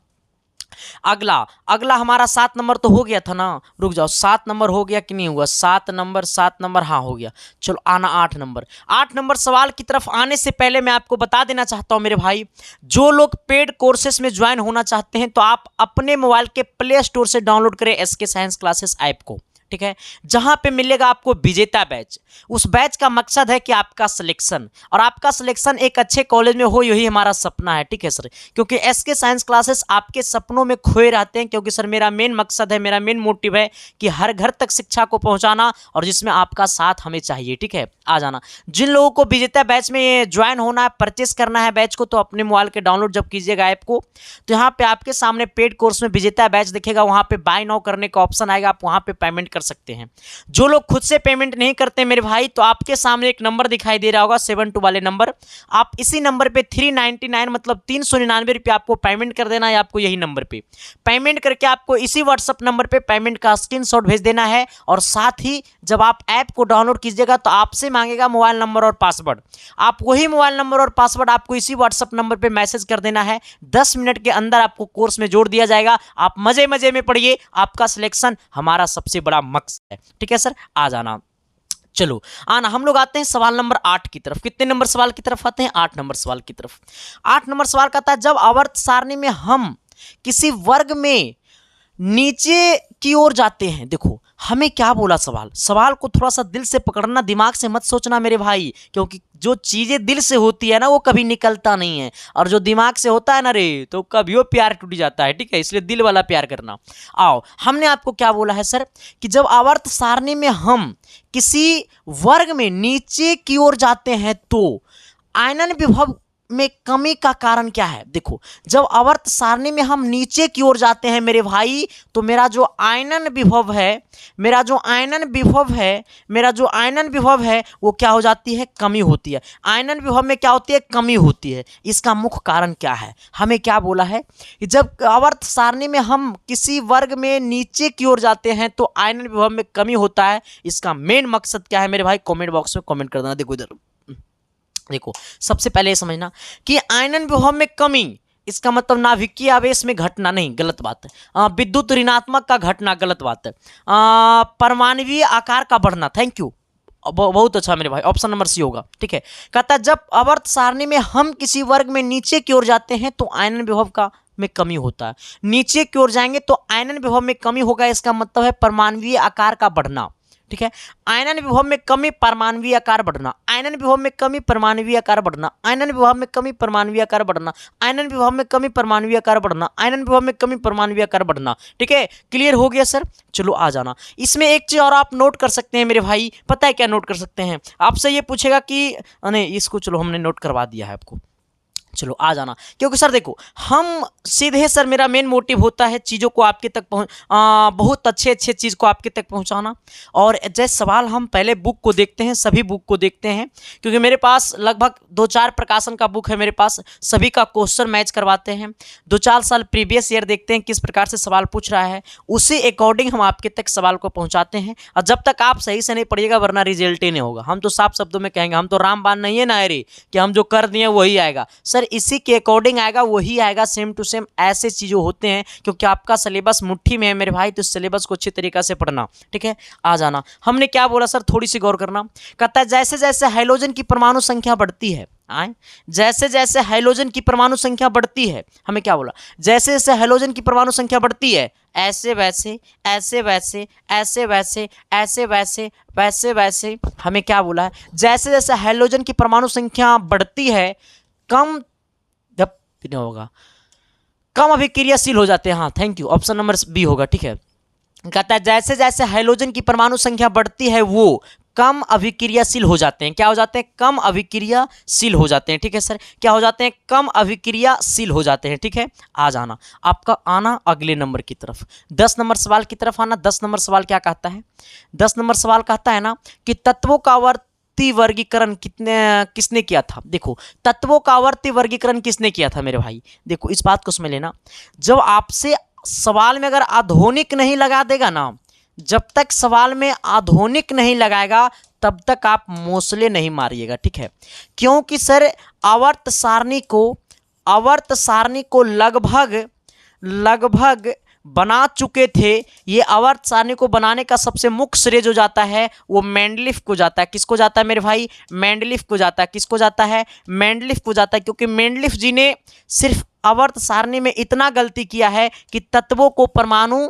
अगला हमारा 7 नंबर तो हो गया था ना, रुक जाओ, 7 नंबर हो गया कि नहीं हुआ? 7 नंबर हाँ हो गया। चलो आना 8 नंबर सवाल की तरफ आने से पहले मैं आपको बता देना चाहता हूं मेरे भाई, जो लोग पेड कोर्सेस में ज्वाइन होना चाहते हैं तो आप अपने मोबाइल के प्ले स्टोर से डाउनलोड करें एसके साइंस क्लासेस ऐप को, ठीक है। जहां पे मिलेगा आपको विजेता बैच। उस बैच का मकसद है कि आपका सिलेक्शन, और आपका सिलेक्शन एक अच्छे कॉलेज में हो, यही हमारा सपना है, ठीक है सर। क्योंकि एसके साइंस क्लासेस आपके सपनों में खोए रहते हैं, क्योंकि सर मेरा मेन मकसद है, मेरा मेन मोटिव है कि हर घर तक शिक्षा को पहुंचाना, और जिसमें आपका साथ हमें चाहिए, ठीक है। आ जाना। जिन लोगों को विजेता बैच में ज्वाइन होना है, परचेस करना है बैच को, तो अपने मोबाइल के डाउनलोड जब कीजिएगा ऐप को, तो यहाँ पे आपके सामने पेड कोर्स में विजेता बैच दिखेगा, वहां पे बाय नाउ करने का ऑप्शन आएगा, आप वहां पे पेमेंट कर सकते हैं। जो लोग खुद से पेमेंट नहीं करते मेरे भाई, तो आपके सामने एक नंबर दिखाई दे रहा होगा 72 वाले नंबर, आप इसी नंबर पे 399 मतलब 399 रुपये आपको पेमेंट कर देना है। आपको यही नंबर पे पेमेंट करके आपको इसी व्हाट्सअप नंबर पे पेमेंट का स्क्रीनशॉट भेज देना है, और साथ ही जब आप ऐप को डाउनलोड कीजिएगा तो आपसे मांगेगा मोबाइल नंबर और पासवर्ड। आप वही मोबाइल नंबर और पासवर्ड आपको इसी व्हाट्सअप नंबर पे मैसेज कर देना है। 10 मिनट के अंदर आपको कोर्स में जोड़ दिया जाएगा। आप मजे मजे में पढ़िए, आपका सिलेक्शन हमारा सबसे बड़ा मकसद है, ठीक है सर। आ जाना। चलो आना, हम लोग आते हैं सवाल नंबर 8 की तरफ। कितने नंबर सवाल की तरफ आते हैं? 8 नंबर सवाल की तरफ। 8 नंबर सवाल कहता है, जब आवर्त सारणी में हम किसी वर्ग में नीचे की ओर जाते हैं। देखो हमें क्या बोला, सवाल को थोड़ा सा दिल से पकड़ना, दिमाग से मत सोचना मेरे भाई, क्योंकि जो चीजें दिल से होती है ना वो कभी निकलता नहीं है, और जो दिमाग से होता है ना रे, तो कभी वो प्यार टूट जाता है, ठीक है। इसलिए दिल वाला प्यार करना। आओ, हमने आपको क्या बोला है सर कि जब आवर्त सारणी में हम किसी वर्ग में नीचे की ओर जाते हैं तो आयनन विभव में कमी का कारण क्या है? देखो, जब आवर्त सारणी में हम नीचे की ओर जाते हैं मेरे भाई, तो मेरा जो आयनन विभव है, मेरा जो आयनन विभव है वो क्या हो जाती है? कमी होती है। आयनन विभव में क्या होती है? कमी होती है। इसका मुख्य कारण क्या है? हमें क्या बोला है कि जब आवर्त सारणी में हम किसी वर्ग में नीचे की ओर जाते हैं तो आयनन विभव में कमी होता है। इसका मेन मकसद क्या है मेरे भाई? कमेंट बॉक्स में कमेंट कर देना। देखो इधर, देखो सबसे पहले ये समझना कि आयनन विभव में कमी, इसका मतलब नाभिकीय आवेश में घटना नहीं, गलत बात है। विद्युत ऋणात्मक का घटना, गलत बात है। परमाणुीय आकार का बढ़ना, थैंक यू, बहुत अच्छा मेरे भाई, ऑप्शन नंबर सी होगा, ठीक है। कहता है जब आवर्त सारणी में हम किसी वर्ग में नीचे की ओर जाते हैं तो आयनन विभव का में कमी होता है। नीचे की ओर जाएंगे तो आयनन विभव में कमी होगा, इसका मतलब है परमाणुीय आकार का बढ़ना, ठीक है। आयनन विभव में कमी, परमाणुीय आकार बढ़ना, आयनन विभव में कमी, परमाणुीय आकार बढ़ना, आयनन विभव में कमी, परमाणुीय आकार बढ़ना, आयनन विभव में कमी, परमाणुीय आकार बढ़ना, आयनन विभव में कमी, परमाणुीय आकार बढ़ना, ठीक है। क्लियर हो गया सर? चलो आ जाना। इसमें एक चीज और आप नोट कर सकते हैं मेरे भाई, पता है क्या नोट कर सकते हैं? आपसे ये पूछेगा कि नहीं, इसको चलो हमने नोट करवा दिया है आपको। चलो आ जाना, क्योंकि सर देखो हम सीधे, सर मेरा मेन मोटिव होता है चीज़ों को आपके तक बहुत अच्छे चीज़ को आपके तक पहुंचाना। और जैसे सवाल हम पहले बुक को देखते हैं, सभी बुक को देखते हैं, क्योंकि मेरे पास लगभग 2-4 प्रकाशन का बुक है मेरे पास, सभी का क्वेश्चन मैच करवाते हैं। 2-4 साल प्रीवियस ईयर देखते हैं किस प्रकार से सवाल पूछ रहा है, उसी अकॉर्डिंग हम आपके तक सवाल को पहुँचाते हैं। और जब तक आप सही से नहीं पढ़िएगा वरना रिजल्ट ही नहीं होगा। हम तो साफ शब्दों में कहेंगे, हम तो रामबाण नहीं है ना अरे कि हम जो कर दिए वही आएगा। सर इसी के अकॉर्डिंग आएगा, वही आएगा, सेम टू सेम ऐसे चीजें होते हैं, क्योंकि आपका सिलेबस मुट्ठी में है मेरे भाई, तो सिलेबस को अच्छी तरीके से पढ़ना, ठीक है। आ जाना। हमने क्या बोला सर, थोड़ी सी गौर करना। कहता है जैसे जैसे हाइड्रोजन की परमाणु संख्या बढ़ती है, आए, जैसे जैसे हाइड्रोजन की परमाणु संख्या बढ़ती है, हमें क्या बोला, जैसे जैसे हाइड्रोजन की परमाणु संख्या बढ़ती है ऐसे वैसे ऐसे वैसे ऐसे वैसे ऐसे वैसे वैसे वैसे, हमें क्या बोला है, जैसे जैसे हाइड्रोजन की परमाणु संख्या बढ़ती है कम जब नहीं होगा, कम अभिक्रियाशील हो जाते हैं। हाँ thank you, option number b होगा। ठीक है, कहता है जैसे जैसे हाइड्रोजन की परमाणु संख्या बढ़ती है वो कम अभिक्रियाशील हो जाते हैं। क्या हो जाते हैं, कम अभिक्रियाशील हो जाते हैं। ठीक है सर, क्या हो जाते हैं, कम अभिक्रियाशील हो जाते हैं। ठीक है, आ जाना, आपका आना अगले नंबर की तरफ, 10 नंबर सवाल की तरफ आना। 10 नंबर सवाल क्या कहता है, 10 नंबर सवाल कहता है ना कि तत्वों का आवर्ती वर्गीकरण किसने किया था। देखो तत्वों का आवर्ती वर्गीकरण किसने किया था मेरे भाई, देखो इस बात को समझ लेना, जब आपसे सवाल में अगर आधुनिक नहीं लगा देगा ना, जब तक सवाल में आधुनिक नहीं लगाएगा तब तक आप मोसले नहीं मारिएगा। ठीक है, क्योंकि सर आवर्त सारणी को लगभग बना चुके थे। ये आवर्त सारणी को बनाने का सबसे मुख्य श्रेय जो जाता है वो मेंडलीफ को जाता है। किसको जाता है मेरे भाई, मेंडलीफ को जाता है। किसको जाता है, मेंडलीफ को जाता है, क्योंकि मेंडलीफ जी ने सिर्फ आवर्त सारणी में इतना गलती किया है कि तत्वों को परमाणु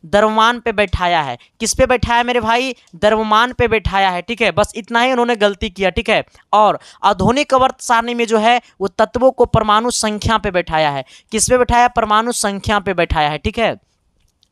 द्रव्यमान पे बैठाया है। किस पे बैठाया मेरे भाई, द्रव्यमान पे बैठाया है। ठीक है, बस इतना ही उन्होंने गलती किया। ठीक है, और आधुनिक आवर्त सारणी में जो है वो तत्वों को परमाणु संख्या पे बैठाया है। किस पे बैठाया, परमाणु संख्या पे बैठाया है। ठीक है,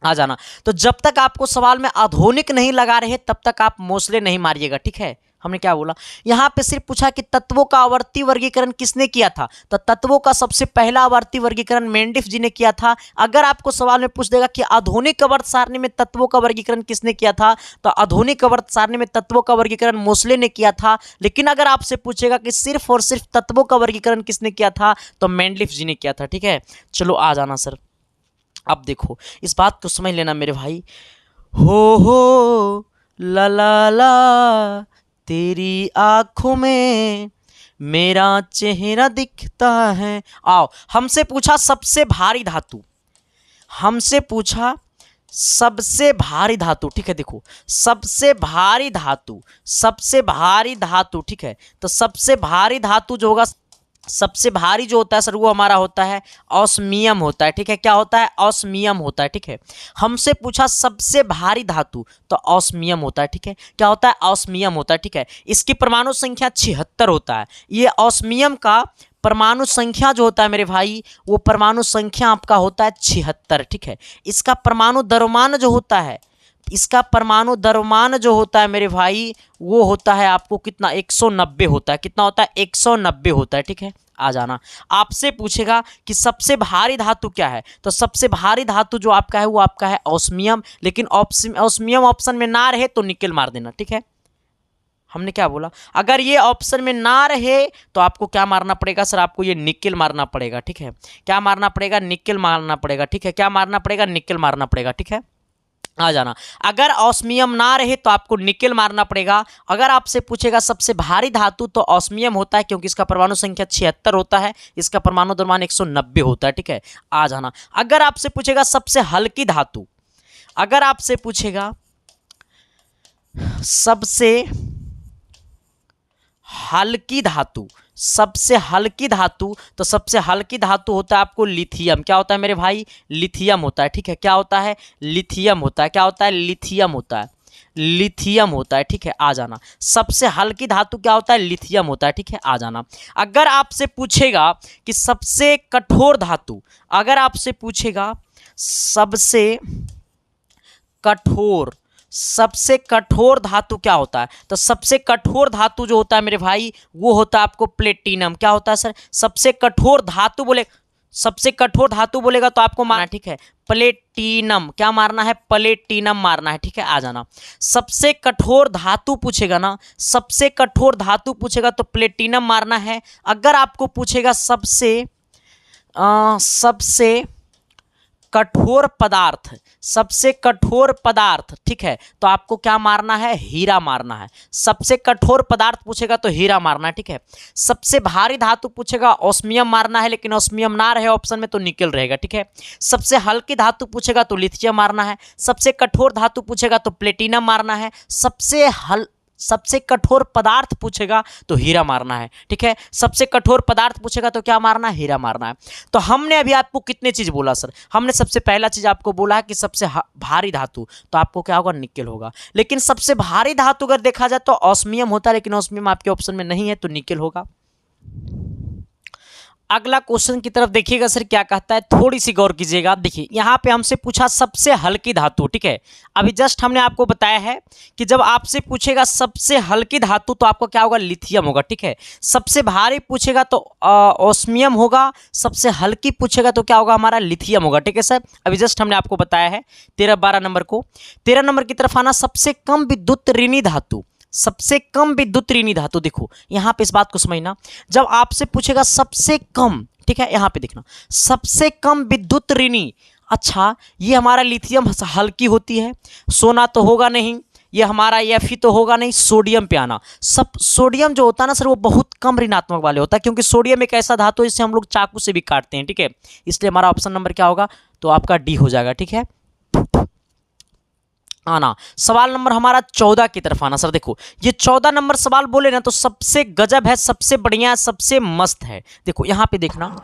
आ जाना। तो जब तक आपको सवाल में आधुनिक नहीं लगा रहे तब तक आप मोसले नहीं मारिएगा। ठीक है, हमने क्या बोला, यहां पे सिर्फ पूछा कि तत्वों का आवर्ती वर्गीकरण किसने किया था, तो तत्वों का सबसे पहला आवर्ती वर्गीकरण मेंडलीफ जी ने किया था। अगर आपको सवाल में पूछ देगा कि आधुनिक आवर्त सारणी में तत्वों का वर्गीकरण किसने किया था, तो आधुनिक आवर्त सारणी में तत्वों का वर्गीकरण मोसले ने किया था। लेकिन अगर आपसे पूछेगा कि सिर्फ और सिर्फ तत्वों का वर्गीकरण किसने किया था, तो मेंडलीफ जी ने किया था। ठीक है, चलो आ जाना सर। अब देखो इस बात को समझ लेना मेरे भाई, हो ला ला ला तेरी आंखों में मेरा चेहरा दिखता है। आओ, हमसे पूछा सबसे भारी धातु, हमसे पूछा सबसे भारी धातु। ठीक है, देखो सबसे भारी धातु, ठीक है, तो सबसे भारी धातु जो होगा, सबसे भारी जो होता है सर वो हमारा होता है ऑस्मियम होता है। ठीक है, क्या होता है, ऑस्मियम होता है। ठीक है, हमसे पूछा सबसे भारी धातु तो ऑस्मियम होता है। ठीक है, क्या होता है, ऑस्मियम होता है। ठीक है, इसकी परमाणु संख्या 76 होता है। ये ऑस्मियम का परमाणु संख्या जो होता है मेरे भाई, वो परमाणु संख्या आपका होता है 76। ठीक है, इसका परमाणु द्रव्यमान जो होता है, इसका परमाणु द्रव्यमान जो होता है मेरे भाई वो होता है आपको कितना, 190 होता है। कितना होता है, 190 होता है। ठीक है, आ जाना। आपसे पूछेगा कि सबसे भारी धातु क्या है, तो सबसे भारी धातु जो आपका है वो आपका है ऑस्मियम। लेकिन ऑस्मियम ऑप्शन में ना रहे तो निकेल मार देना। ठीक है, हमने क्या बोला, अगर ये ऑप्शन में ना रहे तो आपको क्या मारना पड़ेगा सर, आपको ये निकेल मारना पड़ेगा। ठीक है, क्या मारना पड़ेगा, निकेल मारना पड़ेगा। ठीक है, क्या मारना पड़ेगा, निकेल मारना पड़ेगा। ठीक है, आ जाना। अगर ऑस्मियम ना रहे तो आपको निकेल मारना पड़ेगा। अगर आपसे पूछेगा सबसे भारी धातु तो ऑस्मियम होता है, क्योंकि इसका परमाणु संख्या 76 होता है, इसका परमाणु द्रव्यमान 190 होता है। ठीक है, आ जाना। अगर आपसे पूछेगा सबसे हल्की धातु, अगर आपसे पूछेगा सबसे हल्की धातु, सबसे हल्की धातु, तो सबसे हल्की धातु होता है आपको लिथियम। क्या होता है मेरे भाई, लिथियम होता है। ठीक है, क्या होता है, लिथियम होता है। क्या होता है, लिथियम होता है, लिथियम होता है। ठीक है, आ जाना। सबसे हल्की धातु क्या होता है, लिथियम होता है। ठीक है, आ जाना। अगर आपसे पूछेगा कि सबसे कठोर धातु, अगर आपसे पूछेगा सबसे कठोर धातु क्या होता है, तो सबसे कठोर धातु जो होता है मेरे भाई वो होता है आपको प्लेटिनम। क्या होता है सर, सबसे कठोर धातु बोलेगा तो आपको मारना, ठीक है, प्लेटिनम। क्या मारना है, प्लेटिनम मारना है। ठीक है, आ जाना। सबसे कठोर धातु पूछेगा ना, सबसे कठोर धातु पूछेगा तो प्लेटिनम मारना है। अगर आपको पूछेगा सबसे कठोर पदार्थ, ठीक है, तो आपको क्या मारना है, हीरा मारना है। सबसे कठोर पदार्थ पूछेगा तो हीरा मारना है। ठीक है, सबसे भारी धातु पूछेगा ऑस्मियम मारना है, लेकिन ऑस्मियम ना रहे ऑप्शन में तो निकेल रहेगा। ठीक है, सबसे हल्की धातु पूछेगा तो लिथियम मारना है। सबसे कठोर धातु पूछेगा तो प्लेटिनम मारना है। सबसे कठोर पदार्थ पूछेगा तो हीरा मारना है, ठीक है। सबसे कठोर पदार्थ पूछेगा तो क्या मारना है, हीरा मारना है। तो हमने अभी आपको कितने चीज बोला सर, हमने सबसे पहला चीज आपको बोला है कि सबसे भारी धातु, तो आपको क्या होगा, निकेल होगा। लेकिन सबसे भारी धातु अगर देखा जाए तो ऑस्मियम होता है, लेकिन ऑस्मियम आपके ऑप्शन में नहीं है, तो निकेल होगा। अगला क्वेश्चन की तरफ देखिएगा सर क्या कहता है, थोड़ी सी गौर कीजिएगा। देखिए यहाँ पे हमसे पूछा सबसे हल्की धातु, ठीक है। अभी जस्ट हमने आपको बताया है कि जब आपसे पूछेगा सबसे हल्की धातु तो आपको क्या होगा, लिथियम होगा, ठीक है। सबसे भारी पूछेगा तो ऑस्मियम होगा, सबसे हल्की पूछेगा तो क्या होगा, हमारा लिथियम होगा, ठीक है सर। अभी जस्ट हमने आपको बताया है 13-12 नंबर को। 13 नंबर की तरफ आना, सबसे कम विद्युत ऋणी धातु, सबसे कम विद्युत ऋणी धातु। देखो यहां पे इस बात को समझना, जब आपसे पूछेगा सबसे कम, ठीक है, यहां पे देखना सबसे कम विद्युत ऋणी, अच्छा ये हमारा लिथियम हल्की होती है, सोना तो होगा नहीं, ये हमारा Fe तो होगा नहीं, सोडियम पे आना। सब सोडियम जो होता है ना सर वो बहुत कम ऋणात्मक वाले होता है, क्योंकि सोडियम एक ऐसा धातु है जिसे हम लोग चाकू से भी काटते हैं, ठीक है। इसलिए हमारा ऑप्शन नंबर क्या होगा, तो आपका डी हो जाएगा, ठीक है। आना सवाल नंबर हमारा 14 की तरफ आना। सर देखो ये 14 नंबर सवाल बोले ना तो सबसे गजब है, सबसे बढ़िया है, सबसे मस्त है। देखो यहां पे देखना,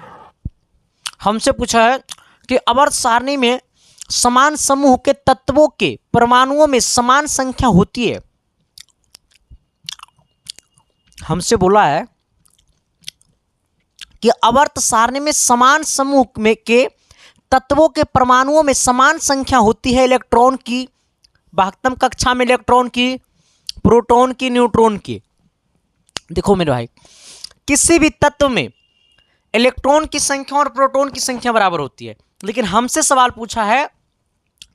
हमसे पूछा है कि आवर्त सारणी में समान समूह के तत्वों के परमाणुओं में समान संख्या होती है। हमसे बोला है कि आवर्त सारणी में समान समूह में के तत्वों के परमाणुओं में समान संख्या होती है इलेक्ट्रॉन की, वाहकत्म कक्षा में इलेक्ट्रॉन की, प्रोटॉन की, न्यूट्रॉन की। देखो मेरे भाई, किसी भी तत्व में इलेक्ट्रॉन की संख्या और प्रोटॉन की संख्या बराबर होती है, लेकिन हमसे सवाल पूछा है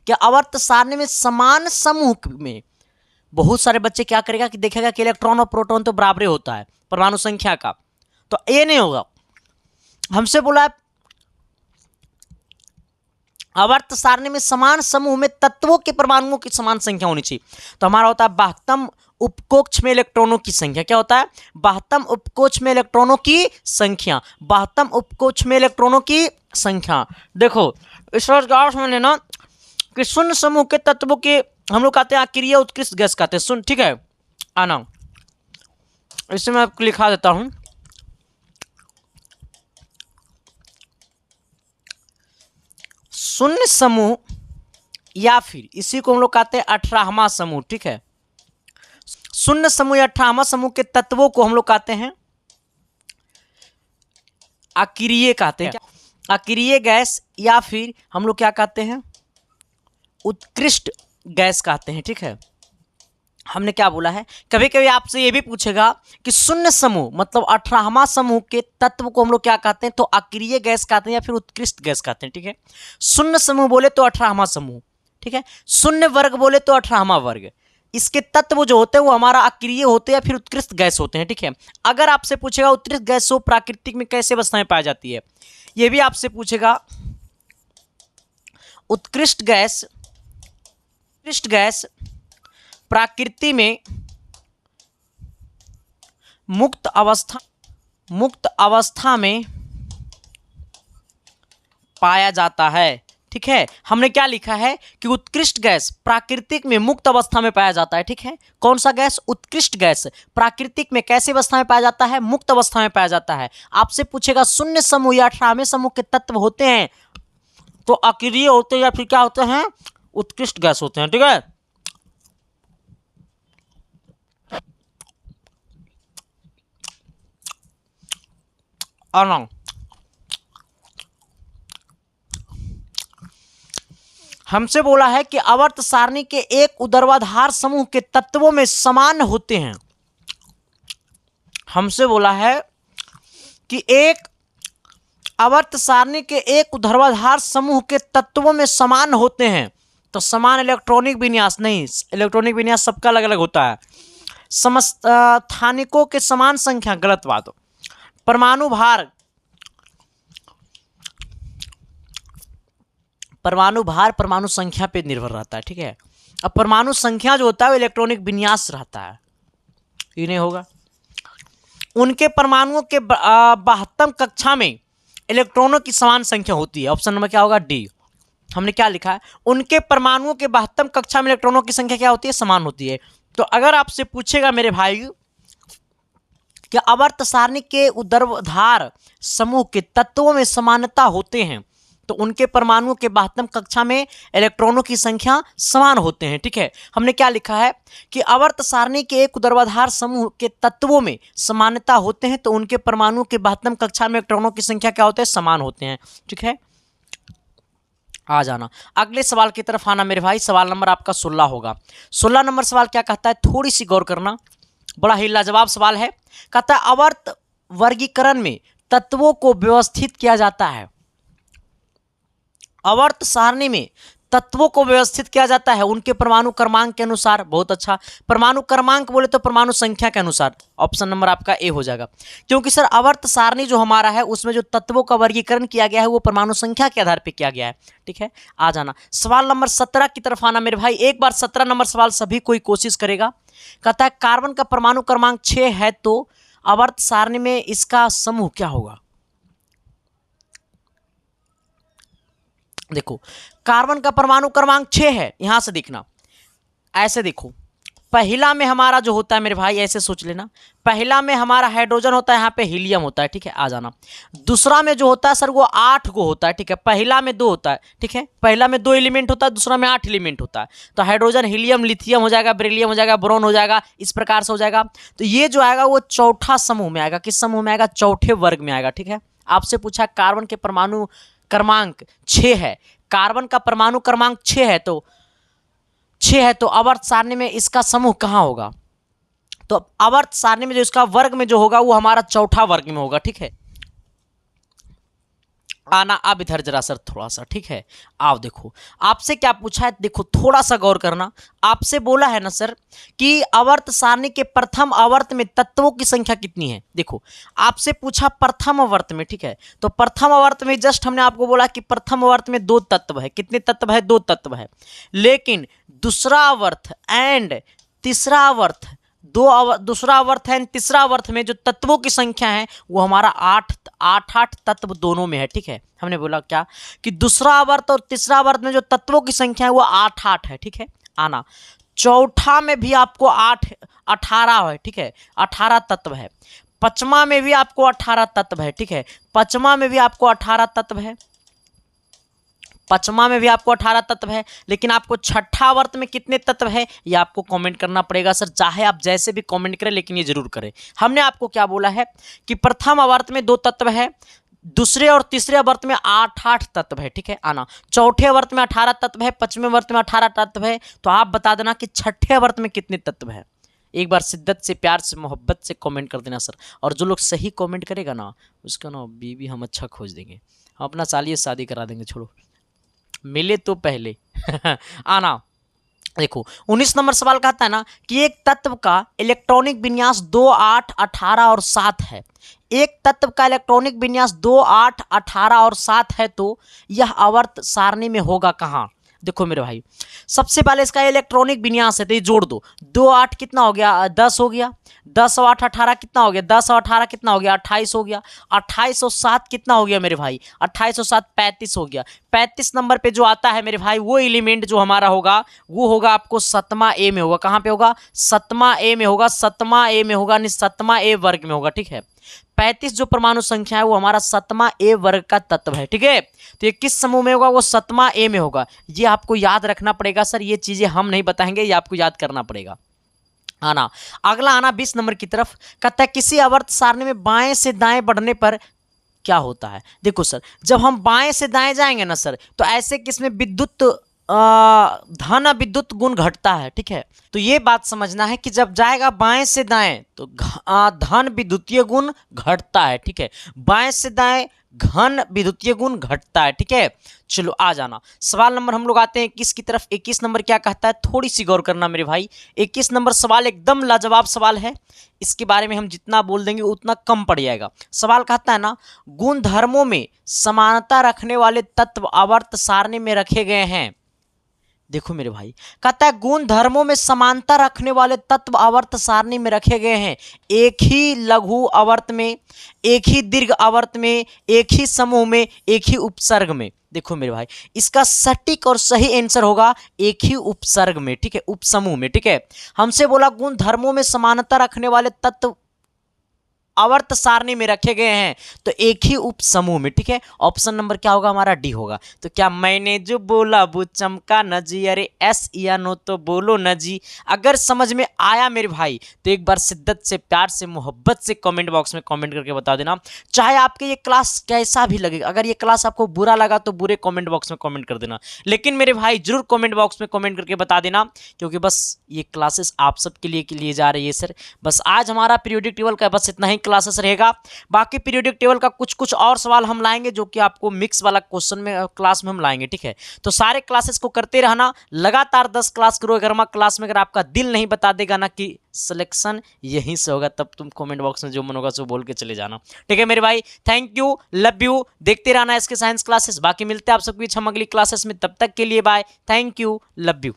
कि आवर्त सारणी में समान समूह में, बहुत सारे बच्चे क्या करेगा कि देखेगा कि इलेक्ट्रॉन और प्रोटॉन तो बराबर होता है परमाणु संख्या का, तो ये नहीं होगा। हमसे बोला है आवर्त सारणी में समान समूह में तत्वों के परमाणुओं की समान संख्या होनी चाहिए, तो हमारा होता है वाहकत्म उपकोष्ठ में इलेक्ट्रॉनों की संख्या। क्या होता है, वाहकत्म उपकोष्ठ में इलेक्ट्रॉनों की संख्या, वाहकत्म उपकोष्ठ में इलेक्ट्रॉनों की संख्या। देखो इस बात में लेना कि शून्य समूह के तत्वों के हम लोग कहते हैं अक्रिय उत्कृष्ट गैस कहते हैं, सुन, ठीक है। आना इसे मैं आपको लिखा देता हूं, शून्य समूह या फिर इसी को हम लोग कहते हैं 18वां समूह, ठीक है। शून्य समूह या 18वां समूह के तत्वों को हम लोग कहते हैं अक्रिय कहते हैं, अक्रिय गैस, या फिर हम लोग क्या कहते हैं, उत्कृष्ट गैस कहते हैं, ठीक है। हमने क्या बोला है, कभी कभी आपसे ये भी पूछेगा कि शून्य समूह मतलब 18वां समूह के तत्व को हम लोग क्या कहते हैं, तो अक्रिय गैस कहते हैं या फिर उत्कृष्ट गैस कहते हैं, ठीक है। शून्य समूह बोले तो 18वां समूह, ठीक है। शून्य वर्ग बोले तो 18वां वर्ग। इसके तत्व जो होते हैं वो हमारा अक्रिय होते हैं या फिर उत्कृष्ट गैस होते हैं, ठीक है। अगर आपसे पूछेगा उत्कृष्ट गैस वो प्राकृतिक में कैसे अवस्था में पाई जाती है, ये भी आपसे पूछेगा। उत्कृष्ट गैस प्रकृति में मुक्त अवस्था में पाया जाता है, ठीक है। हमने क्या लिखा है कि उत्कृष्ट गैस प्राकृतिक में मुक्त अवस्था में पाया जाता है, ठीक है। कौन सा गैस, उत्कृष्ट गैस प्राकृतिक में कैसे अवस्था में पाया जाता है, मुक्त अवस्था में पाया जाता है। आपसे पूछेगा शून्य समूह या 18वें समूह के तत्व होते हैं तो अक्रिय होते हैं या फिर क्या होते हैं, उत्कृष्ट गैस होते हैं, ठीक है। आना हमसे बोला है कि आवर्त सारणी के एक ऊर्ध्वाधर समूह के तत्वों में समान होते हैं। हमसे बोला है कि एक आवर्त सारणी के एक ऊर्ध्वाधर समूह के तत्वों में समान होते हैं, तो समान इलेक्ट्रॉनिक विन्यास नहीं, इलेक्ट्रॉनिक विन्यास सबका अलग अलग होता है। समस्थानिकों के समान संख्या, गलत बात। परमाणु भार परमाणु संख्या पे निर्भर रहता है, ठीक है। अब परमाणु संख्या जो होता है वो इलेक्ट्रॉनिक विन्यास रहता है, ये नहीं होगा। उनके परमाणुओं के वाहकत्म कक्षा में इलेक्ट्रॉनों की समान संख्या होती है। ऑप्शन नंबर क्या होगा, डी। हमने क्या लिखा है, उनके परमाणुओं के वाहकत्म कक्षा में इलेक्ट्रॉनों की संख्या क्या होती है, समान होती है। तो अगर आपसे पूछेगा मेरे भाई कि आवर्त सारणी के ऊर्ध्वाधर समूह के तत्वों में समानता होते हैं तो उनके परमाणुओं के बाह्यतम कक्षा में इलेक्ट्रॉनों की संख्या समान होते हैं। ठीक है, हमने क्या लिखा है कि आवर्त सारणी के एक ऊर्ध्वाधर समूह के तत्वों में समानता होते हैं तो उनके परमाणुओं के बाह्यतम कक्षा में इलेक्ट्रॉनों की संख्या क्या होते हैं, समान होते हैं। ठीक है, आ जाना अगले सवाल की तरफ आना मेरे भाई। सवाल नंबर आपका 16 होगा। 16 नंबर सवाल क्या कहता है, थोड़ी सी गौर करना, बड़ा ही लाजवाब सवाल है। कहता है आवर्त वर्गीकरण में तत्वों को व्यवस्थित किया जाता है। आवर्त सारणी में तत्वों को व्यवस्थित किया जाता है उनके परमाणु क्रमांक के अनुसार। बहुत अच्छा, परमाणु क्रमांक बोले तो परमाणु संख्या के अनुसार। ऑप्शन नंबर आपका ए हो जाएगा, क्योंकि सर आवर्त सारणी जो हमारा है उसमें जो तत्वों का वर्गीकरण किया गया है वो परमाणु संख्या के आधार पर किया गया है। ठीक है, आ जाना सवाल नंबर 17 की तरफ आना मेरे भाई। एक बार 17 नंबर सवाल सभी कोई कोशिश करेगा। कहता है कार्बन का परमाणु क्रमांक 6 है तो आवर्त सारणी में इसका समूह क्या होगा। देखो कार्बन का परमाणु क्रमांक 6 है, यहां से देखना, ऐसे देखो, पहला में हमारा जो होता है मेरे भाई, ऐसे सोच लेना, पहला में हमारा हाइड्रोजन होता है, यहाँ पे हीलियम होता है। ठीक है, आ जाना दूसरा में जो होता है सर वो 8 को होता है। ठीक है, पहला में 2 होता है। ठीक है, पहला में 2 एलिमेंट होता है, दूसरा में 8 एलिमेंट होता है। तो हाइड्रोजन, हीलियम, लिथियम हो जाएगा, बेरिलियम हो जाएगा, बोरॉन हो जाएगा, इस प्रकार से हो जाएगा। तो ये जो आएगा वो चौथा समूह में आएगा। किस समूह में आएगा, चौथे वर्ग में आएगा। ठीक है, आपसे पूछा कार्बन के परमाणु क्रमांक 6 है, कार्बन का परमाणु क्रमांक 6 है तो आवर्त सारणी में इसका समूह कहाँ होगा। तो आवर्त सारणी में जो इसका वर्ग में जो होगा वो हमारा चौथा वर्ग में होगा। ठीक है, आना अब इधर जरा सर थोड़ा सा। ठीक है, आओ देखो आपसे क्या पूछा है, देखो थोड़ा सा गौर करना। आपसे बोला है ना सर कि आवर्त सारणी के प्रथम आवर्त में तत्वों की संख्या कितनी है। देखो आपसे पूछा प्रथम आवर्त में। ठीक है, तो प्रथम आवर्त में जस्ट हमने आपको बोला कि प्रथम आवर्त में 2 तत्व है। कितने तत्व है, 2 तत्व है। लेकिन दूसरा आवर्त एंड तीसरा आवर्त, दूसरा आवर्त है तीसरा आवर्त में जो तत्वों की संख्या है वो हमारा 8 तत्व दोनों में है। ठीक है, हमने बोला क्या कि दूसरा आवर्त और तीसरा आवर्त में जो तत्वों की संख्या है वो 8 है। ठीक है, आना चौथा में भी आपको 18 है। ठीक है, 18 तत्व है। पांचवा में भी आपको 18 तत्व है। ठीक है, पांचवा में भी आपको 18 तत्व है। पांचवा में भी आपको 18 तत्व है। लेकिन आपको छठा आवर्त में कितने तत्व है ये आपको कमेंट करना पड़ेगा सर, चाहे आप जैसे भी कमेंट करें लेकिन ये जरूर करें। हमने आपको क्या बोला है कि प्रथम आवर्त में 2 तत्व है, दूसरे और तीसरे आवर्त में 8 तत्व है। ठीक है, आना चौथे आवर्त में 18 तत्व है, पांचवें आवर्त में 18 तत्व है। तो आप बता देना कि छठे आवर्त में कितने तत्व है। एक बार शिद्दत से, प्यार से, मोहब्बत से कमेंट कर देना सर। और जो लोग सही कमेंट करेगा ना उसका ना बीवी हम अच्छा खोज देंगे, हम अपना सालिए शादी करा देंगे। छोड़ो, मिले तो पहले आना देखो 19 नंबर सवाल कहता है ना कि एक तत्व का इलेक्ट्रॉनिक विन्यास 2, 8, 18 और 7 है। एक तत्व का इलेक्ट्रॉनिक विन्यास 2, 8, 18 और 7 है तो यह आवर्त सारणी में होगा कहाँ। देखो मेरे भाई सबसे पहले इसका इलेक्ट्रॉनिक विन्यास है तो ये जोड़ दो। 2, 8 कितना हो गया, 10 हो गया। 10 और 8 18 कितना हो गया, 10 और 18 कितना हो गया, 28 हो गया। 28 और 7 कितना हो गया मेरे भाई, 28 और 7 35 हो गया। 35 नंबर पे जो आता है मेरे भाई वो एलिमेंट जो हमारा होगा वो होगा आपको 7वां ए में होगा। कहाँ पे होगा, 7वां ए में होगा। 7वां ए में होगा यानी 7वां ए वर्ग में होगा। ठीक है, 35 जो परमाणु संख्या है वो हमारा 7वां ए वर्ग का तत्व है। ठीक है, तो ये किस समूह में होगा, वो 7वां ए में होगा। ये आपको याद रखना पड़ेगा सर, ये चीजें हम नहीं बताएंगे, ये आपको याद करना पड़ेगा। आना अगला आना 20 नंबर की तरफ। कहता है किसी आवर्त सारणी में बाएं से दाएं बढ़ने पर क्या होता है। देखो सर जब हम बाएं से दाएं जाएंगे ना सर तो ऐसे किसमें विद्युत धन विद्युत गुण घटता है। ठीक है, तो ये बात समझना है कि जब जाएगा बाएं से दाएं तो धन विद्युतीय गुण घटता है। ठीक है, बाएं से दाएं घन विद्युतीय गुण घटता है। ठीक है, चलो आ जाना सवाल नंबर हम लोग आते हैं 21 की तरफ। 21 नंबर क्या कहता है, थोड़ी सी गौर करना मेरे भाई। 21 नंबर सवाल एकदम लाजवाब सवाल है, इसके बारे में हम जितना बोल देंगे उतना कम पड़ जाएगा। सवाल कहता है ना गुण धर्मों में समानता रखने वाले तत्व आवर्त सारणी में रखे गए हैं। देखो मेरे भाई, कहता है गुण धर्मों में समानता रखने वाले तत्व आवर्त सारणी में रखे गए हैं, एक ही लघु आवर्त में, एक ही दीर्घ आवर्त में, एक ही समूह में, एक ही उपसर्ग में। देखो मेरे भाई, इसका सटीक और सही आंसर होगा एक ही उपसर्ग में, ठीक है, उपसमूह में, ठीक है। हमसे बोला गुण धर्मों में समानता रखने वाले तत्व आवर्त सारणी में रखे गए हैं, तो एक ही उप समूह में, ठीक है। ऑप्शन नंबर क्या होगा हमारा? डी होगा। तो क्या मैंने जो बोला वो चमका न जी? अरे एस या नो तो बोलो न जी। अगर समझ में आया मेरे भाई तो एक बार शिद्दत से, प्यार से, मोहब्बत से कमेंट बॉक्स में कमेंट करके बता देना, चाहे आपके ये क्लास कैसा भी लगेगा। अगर ये क्लास आपको बुरा लगा तो बुरे कमेंट बॉक्स में कमेंट कर देना, लेकिन मेरे भाई जरूर कमेंट बॉक्स में कमेंट करके बता देना, क्योंकि बस ये क्लासेस आप सबके लिए जा रही है सर। बस आज हमारा पीरियोडिक टेबल का बस इतना ही क्लासेस रहेगा। बाकी पीरियोडिक टेबल का कुछ कुछ और सवाल हम लाएंगे जो कि आपको मिक्स वाला क्वेश्चन में क्लास में हम लाएंगे, ठीक है। तो सारे क्लासेस को करते रहना, लगातार 10 क्लास करो। 11वां क्लास में अगर आपका दिल नहीं बता देगा ना कि सिलेक्शन यहीं से होगा, तब तुम कमेंट बॉक्स में जो मन होगा सो बोल के चले जाना, ठीक है मेरे भाई। थैंक यू, लव यू, देखते रहना इसके साइंस क्लासेस। बाकी मिलते हैं आप सबके बीच हम अगली क्लासेस में, तब तक के लिए bye, thank you, love you.